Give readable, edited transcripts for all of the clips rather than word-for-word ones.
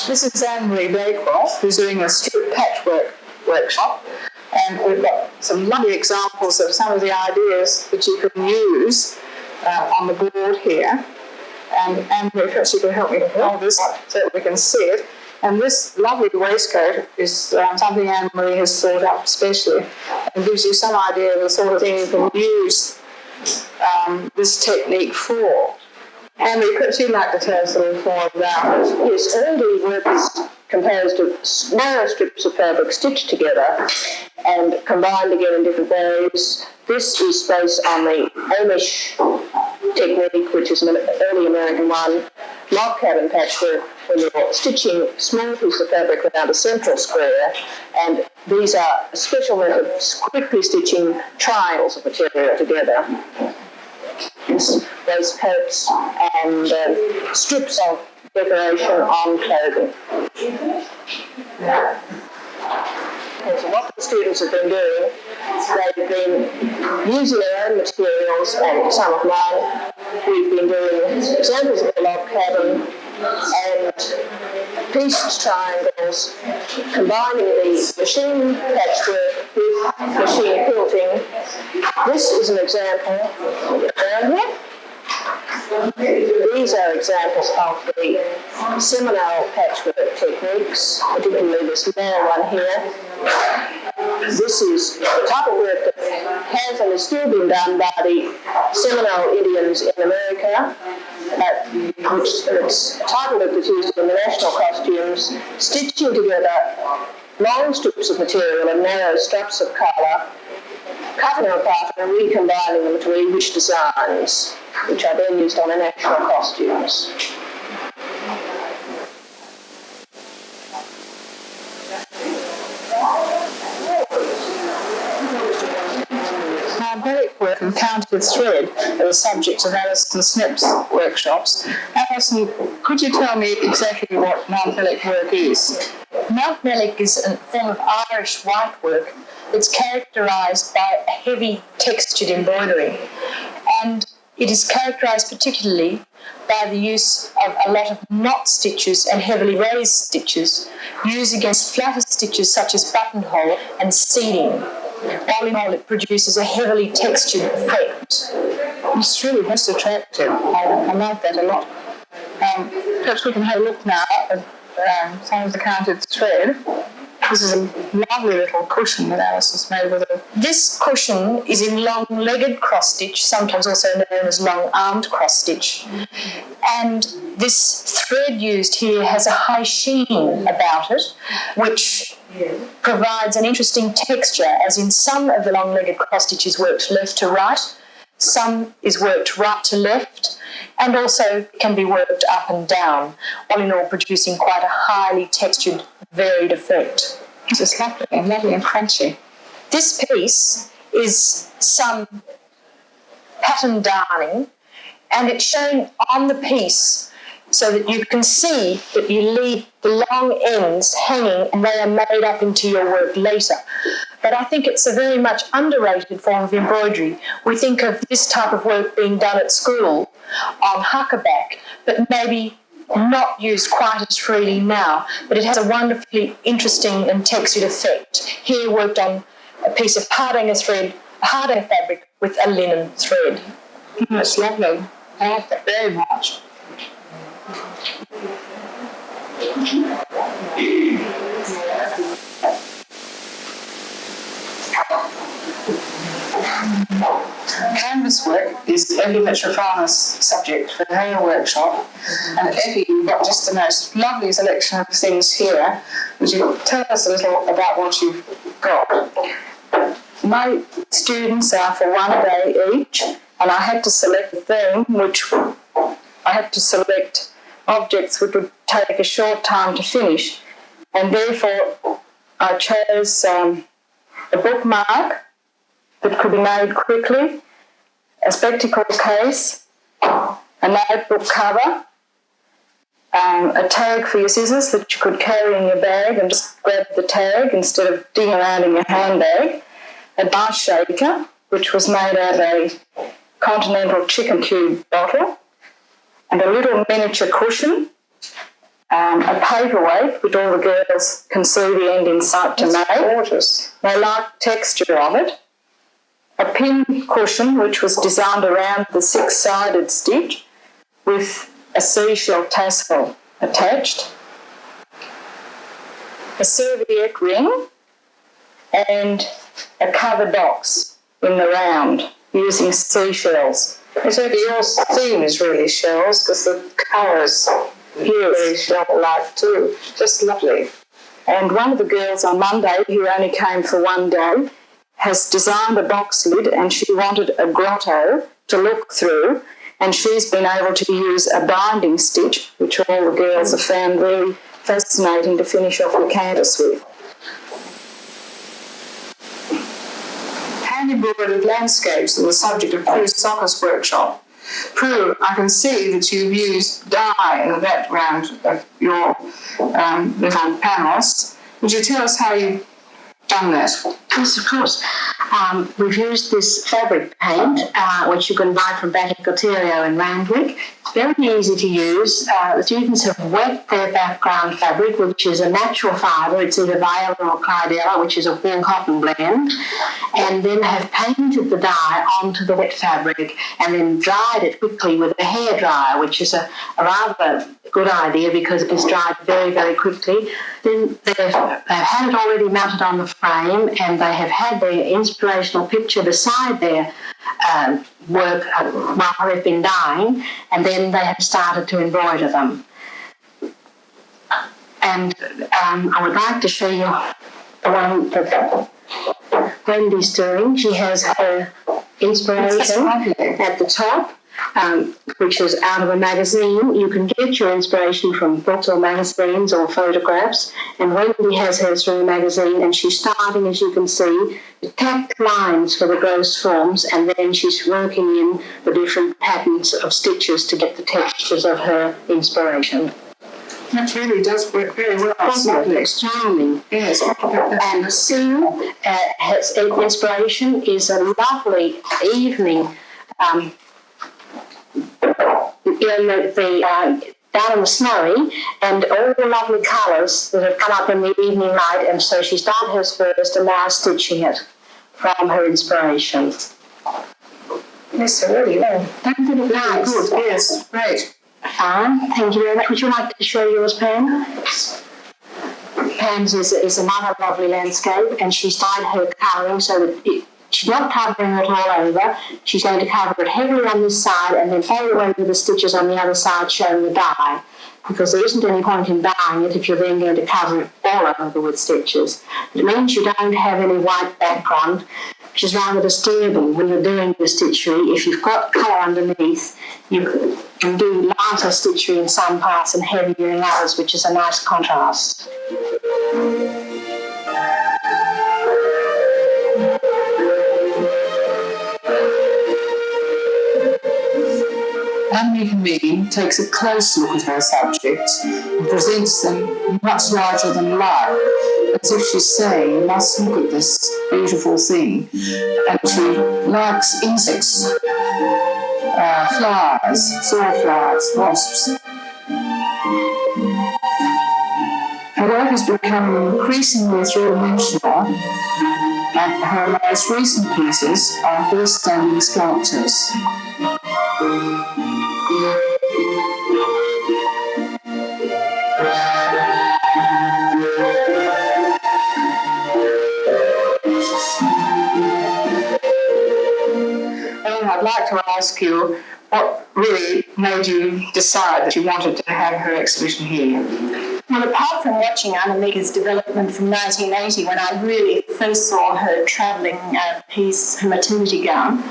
This is Ann-Marie Bakewell, who's doing a strip patchwork workshop, and we've got some lovely examples of some of the ideas that you can use on the board here. And Anne-Marie, perhaps you can help me hold this so that we can see it. And this lovely waistcoat is something Anne-Marie has thought up specially, and gives you some idea of the sort of thing you can use this technique for. Anne-Marie, perhaps you'd like to tell us a little more about it? Yes, all the work is composed of narrow strips of fabric stitched together and combined again in different ways. This is based on the Amish technique, which is an early American one, log cabin patchwork, when you're stitching a small piece of fabric around a central square, and these are a special method of quickly stitching triangles of material together. Waistcoats and strips of decoration on clothing. And so what the students have been doing, they've been using their own materials and some of mine. We've been doing examples of the log cabin and pieced triangles, combining the machine patchwork with machine quilting. This is an example around here. These are examples of the Seminole patchwork techniques, particularly this long one here. This is the type of work that has and is still being done by the Seminole Indians in America, which it's a type of work that's used in the national costumes, stitching together long strips of material and narrow straps of colour, cutting them apart and recombining them to rich designs, which are then used on the national costumes. Embroidery work and counted thread are the subjects of Alison Snepp's workshops. Alison, could you tell me exactly what Mount-Mellick work is? Mount-Mellick is a form of Irish white work that's characterised by a heavy textured embroidery, and it is characterised particularly by the use of a lot of knot stitches and heavily raised stitches used against flatter stitches such as buttonhole and seeding. All in all, it produces a heavily textured effect. It's really most attractive. I like that a lot. Perhaps we can have a look now at some of the counted thread. This is a lovely little cushion that Alison's made with it. This cushion is in long-legged cross-stitch, sometimes also known as long-armed cross-stitch. And this thread used here has a high sheen about it, which provides an interesting texture, as in some of the long-legged cross-stitch is worked left to right, some is worked right to left, and also can be worked up and down, all in all producing quite a highly textured, varied effect. This is lovely and crunchy. This piece is some pattern darning, and it's shown on the piece so that you can see that you leave the long ends hanging and they are made up into your work later. But I think it's a very much underrated form of embroidery. We think of this type of work being done at school on huckaback, but maybe not used quite as freely now, but it has a wonderfully interesting and textured effect. Here worked on a piece of hardanger thread, hardanger fabric with a linen thread. That's lovely. I like that very much. Canvas work is Effie Mitrofanis' subject for her workshop, and Effie, you've got just the most lovely selection of things here. Would you tell us a little about what you've got? My students are for 1 day each, and I had to select a theme, which I had to select objects which would take a short time to finish, and therefore I chose a bookmark that could be made quickly, a spectacle case, a notebook cover, a tag for your scissors that you could carry in your bag and just grab the tag instead of digging around in your handbag, a ice shaker, which was made out of a continental chicken cube bottle, and a little miniature cushion, a paperweight which all the girls can see the end in sight to make. Gorgeous. They like the texture of it. A pin cushion which was designed around the 6-sided stitch with a seashell tassel attached, a serviette ring, and a covered box in the round using seashells. So your theme is really shells because the colours here very shell-like too. Just lovely. And one of the girls on Monday, who only came for one day, has designed a box lid, and she wanted a grotto to look through, and she's been able to use a binding stitch, which all the girls have found very fascinating to finish off your canvas with. Hand-embroidered landscapes are the subject of Prue's Socha's workshop. Prue, I can see that you've used dye in the background of your little panels. Would you tell us how you've done that? Yes, of course. We've used this fabric paint, which you can buy from Batik Alterio in Randwick. It's very easy to use. The students have wet their background fabric, which is a natural fibre. It's either Viola or Clydella, which is a wool cotton blend, and then have painted the dye onto the wet fabric and then dried it quickly with a hairdryer, which is a rather good idea because it is dried very, very quickly. Then they've had it already mounted on the frame, and they have had their inspirational picture beside their work while they've been dyeing, and then they have started to embroider them. And I would like to show you the one that Wendy's doing. She has her inspiration at the top, which is out of a magazine. You can get your inspiration from books or magazines or photographs, and Wendy has hers from a magazine, and she's starting, as you can see, to tack lines for the gross forms, and then she's working in the different patterns of stitches to get the textures of her inspiration. That really does work very well. It's charming. Yes. And Sue, has inspiration is a lovely evening down in the snowy, and all the lovely colours that have come up in the evening light, and so she's done hers first and now stitching it from her inspiration. Yes, really well. Don't you think it's nice? Good, yes, great. Fine, thank you very much. Would you like to show yours, Pam? Pam's is another lovely landscape, and she's dyed her colouring so that she's not covering it all over. She's going to cover it heavily on this side and then fade away with the stitches on the other side showing the dye, because there isn't any point in dyeing it if you're then going to cover it all over with stitches. It means you don't have any white background, which is rather disturbing when you're doing the stitchery. If you've got colour underneath, you can do lighter stitchery in some parts and heavier in others, which is a nice contrast. Annemeike Mein takes a close look at her subjects and presents them much larger than life, as if she's saying, you must look at this beautiful thing. And she likes insects, flies, sawflies, wasps. Her work has become increasingly three-dimensional, and her most recent pieces are horse-standing sculptures. I'd like to ask you what really made you decide that you wanted to have her exhibition here? Well, apart from watching Annemeike's development from 1980, when I really first saw her travelling piece, her maternity gown,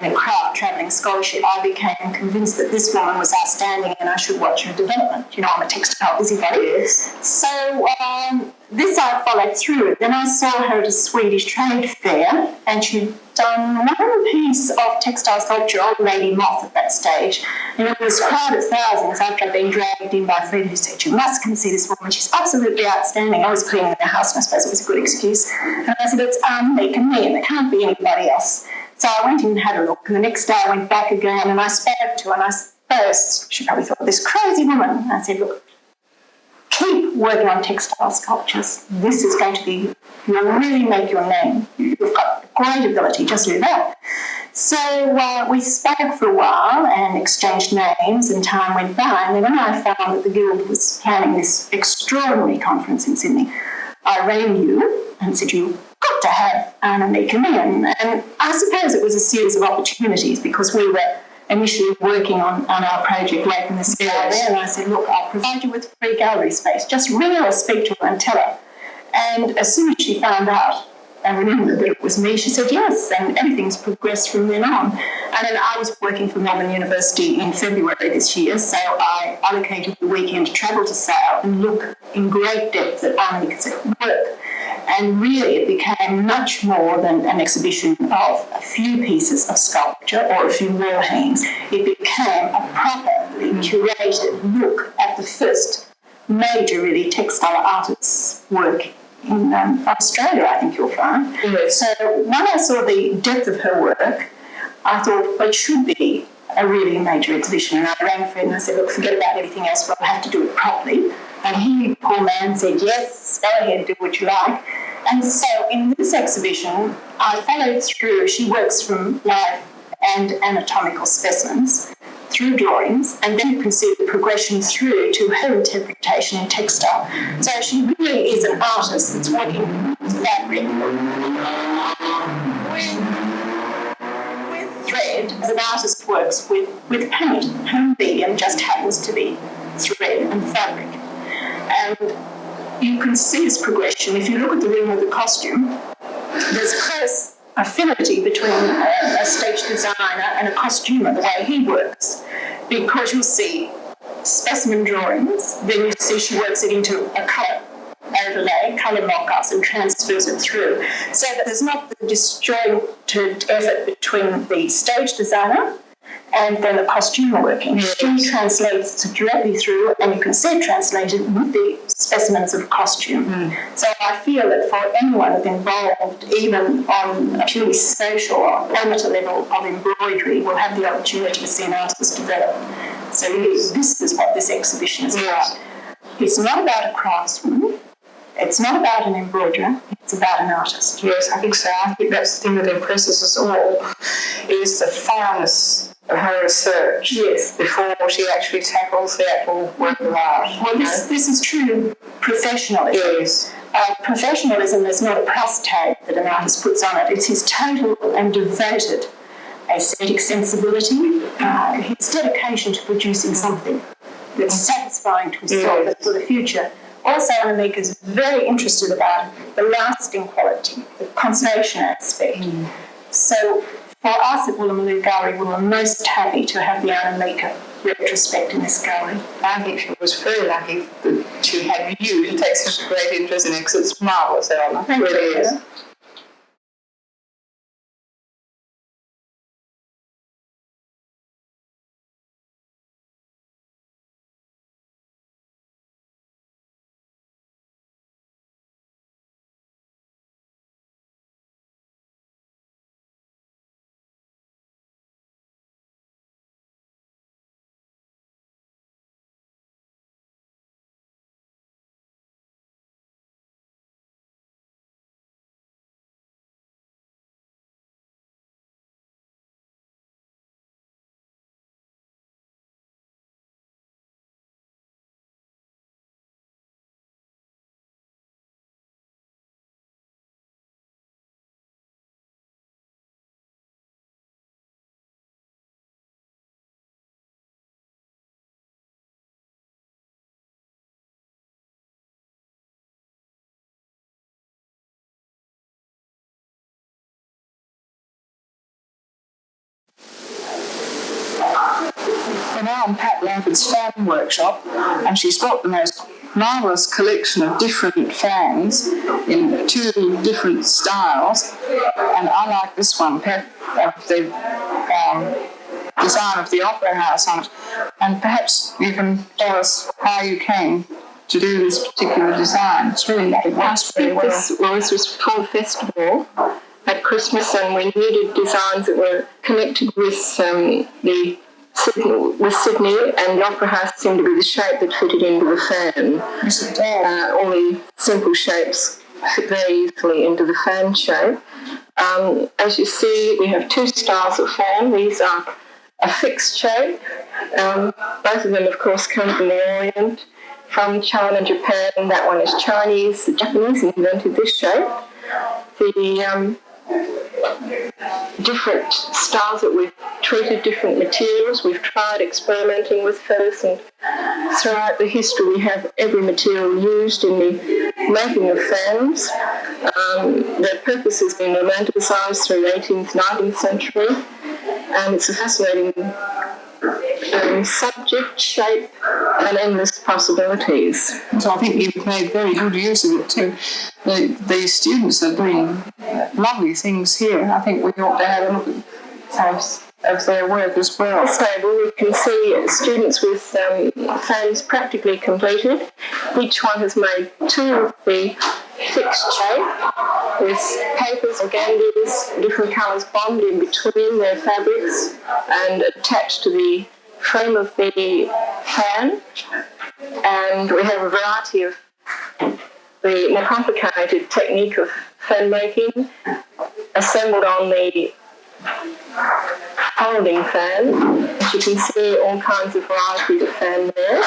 a craft travelling scholarship, I became convinced that this woman was outstanding and I should watch her development. You know, I'm a textile busybody. Yes. So this I followed through. Then I saw her at a Swedish trade fair, and she'd done one piece of textile sculpture, Old Lady Moth, at that stage. And it was a crowd of thousands after I'd been dragged in by Fred, who said, "You must come see this woman. She's absolutely outstanding." I was cleaning the house, and I suppose it was a good excuse. And I said, "It's Annemeike Mein, and there can't be anybody else." So I went in and had a look, and the next day I went back again, and I spoke to her, and I first, she probably thought, "This crazy woman." And I said, "Look, keep working on textile sculptures. This is going to be, you'll really make your name. You've got great ability, just do that." So we spoke for a while and exchanged names, and time went by. And then when I found that the Guild was planning this extraordinary conference in Sydney, I rang you and said, "You've got to have Annemeike Mein." And I suppose it was a series of opportunities because we were initially working on our project late in the sky there, and I said, "Look, I'll provide you with free gallery space. Just ring her or speak to her and tell her." And as soon as she found out and remembered that it was me, she said yes, and everything's progressed from then on. And then I was working for Melbourne University in February this year, so I allocated the weekend to travel to Sale and look in great depth at Annemeike's work. And really it became much more than an exhibition of a few pieces of sculpture or a few wall hangings. It became a properly curated look at the first major, really, textile artist's work in Australia, I think you'll find. Yes. So when I saw the depth of her work, I thought, well, it should be a really major exhibition. And I rang Fred and I said, "Look, forget about everything else, but I'll have to do it properly." And he, poor man, said, "Yes, go ahead, do what you like." And so in this exhibition, I followed through. She works from live and anatomical specimens through drawings, and then you can see the progression through to her interpretation in textile. So she really is an artist that's working with fabric, with thread, as an artist works with paint. Her medium just happens to be thread and fabric. And you can see this progression. If you look at the ring of the costume, there's close affinity between a stage designer and a costumer, the way he works, because you'll see specimen drawings, then you see she works it into a colour overlay, colour mock-ups, and transfers it through, so that there's not the disjointed effort between the stage designer and then the costumer working. She translates it directly through, and you can see it translated with the specimens of costume. So I feel that for anyone that's involved, even on a purely social or amateur level of embroidery, will have the opportunity to see an artist develop. So this is what this exhibition is about. It's not about a craftsman. It's not about an embroiderer. It's about an artist. Yes, I think so. I think that's the thing that impresses us all, is the thoroughness of her research. Yes. Before she actually tackles the actual work of art. Well, this is true professionalism. Yes. Professionalism is not a price tag that an artist puts on it. It's his total and devoted aesthetic sensibility, his dedication to producing something that's satisfying to himself and for the future. Also, Annemeike is very interested about the lasting quality, the conservation aspect. So for us at Woolloomooloo Gallery, we were most happy to have the Annemeike retrospect in this gallery. I think she was very lucky that she had you to take such a great interest in it, because it's marvellous, Elinor. It really is. now in Pat Langford's fan workshop, and she's got the most marvellous collection of different fans in 2 different styles, and I like this one, the design of the Opera House on it. And perhaps you can tell us how you came to do this particular design. It's really nice, very well. This was for the festival at Christmas, and we needed designs that were connected with Sydney, and the Opera House seemed to be the shape that fitted into the fan. All the simple shapes fit very easily into the fan shape. As you see, we have 2 styles of fan. These are a fixed shape. Both of them, of course, come from the Orient, from China and Japan. That one is Chinese. The Japanese invented this shape. The different styles that we've treated, different materials. We've tried experimenting with feathers, and throughout the history we have every material used in the making of fans. Their purpose has been romanticised through the 18th, 19th century, and it's a fascinating subject, shape, and endless possibilities. So I think you've made very good use of it too. The students are doing lovely things here. I think we ought to have a look at their work as well. This table we can see students with fans practically completed. Each one has made 2 of the fixed shape with papers, organdies, different colours bonded in between their fabrics and attached to the frame of the fan. And we have a variety of the more complicated technique of fan making assembled on the folding fan. As you can see, all kinds of varieties of fan there.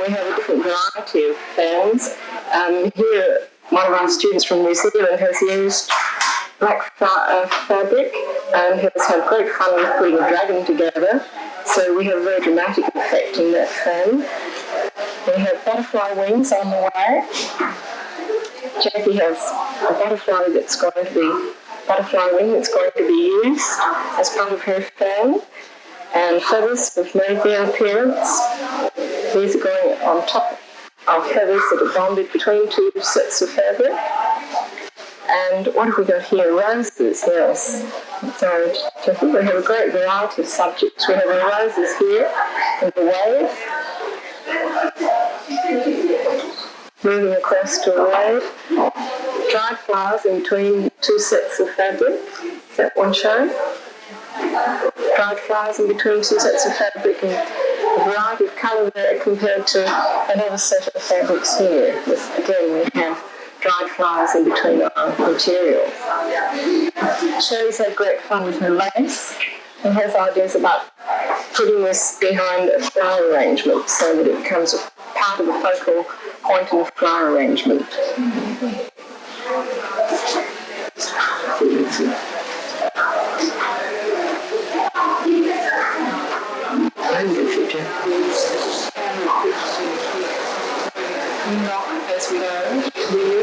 We have a different variety of fans. Here, one of our students from New Zealand has used black fabric and has had great fun with putting a dragon together. So we have a very dramatic effect in that fan. We have butterfly wings on the way. Jackie has a butterfly wing that's going to be used as part of her fan. And feathers have made their appearance. These are going on top of feathers that are bonded between 2 sets of fabric. And what have we got here? Roses, yes. So I think we have a great variety of subjects. We have the roses here in the wave. Moving across to a wave. Dried flowers in between 2 sets of fabric. Is that one shown? Dried flowers in between 2 sets of fabric, and a variety of colour there compared to another set of fabrics here. Again, we have dried flowers in between our material. Sherry's had great fun with her lace and has ideas about putting this behind a flower arrangement so that it becomes a part of the focal point in the flower arrangement. As we go, we use